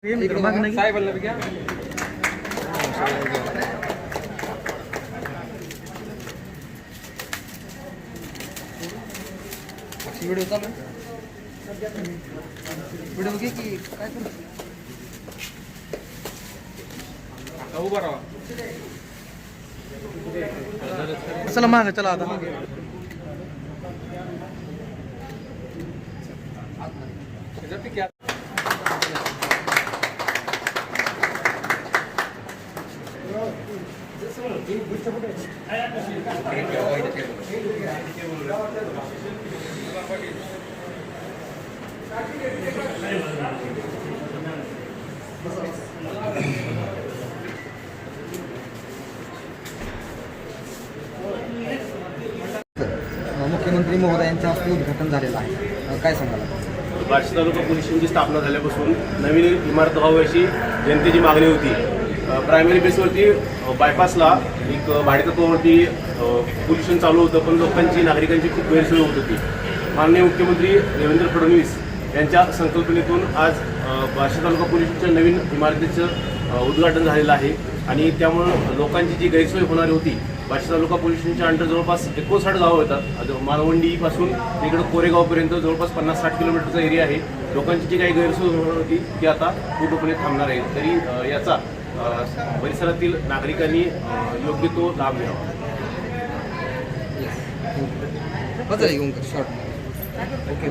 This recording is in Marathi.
साहेबांना बी घ्या. व्हिडिओ चालू व्हिडिओ घे की काय करू उभा राहा. चला मागे चला आता मुख्यमंत्री महोदयांच्या हस्ते उद्घाटन झालेलं आहे. काय सांगाल? बार्शी तालुका पोलीस स्टेशनची स्थापना झाल्यापासून नवीन इमारत व्हावी अशी जनतेची मागणी होती. प्रायमरी बेसवरती बायपासला एक भाडेतत्वावरती पोलीस स्टेशन चालू होतं, पण लोकांची नागरिकांची खूप गैरसोय होत होती. माननीय मुख्यमंत्री देवेंद्र फडणवीस यांच्या संकल्पनेतून आज बार्शी तालुका पोलीस स्टेशनच्या नवीन इमारतीचं उद्घाटन झालेलं आहे आणि त्यामुळं लोकांची जी गैरसोय होणारी होती. बार्शी तालुका पोलीस स्टेशनच्या अंडर जवळपास 59 गावं येतात. मालवंडीपासून इकडं कोरेगावपर्यंत जवळपास 50-60 किलोमीटरचा एरिया आहे. लोकांची जी काही गैरसोय होणार होती ती आता पूर्णपणे थांबणार आहे. तरी याचा परिसरातील नागरिकांनी योग्य तो लाभ घ्यावा. Short okay.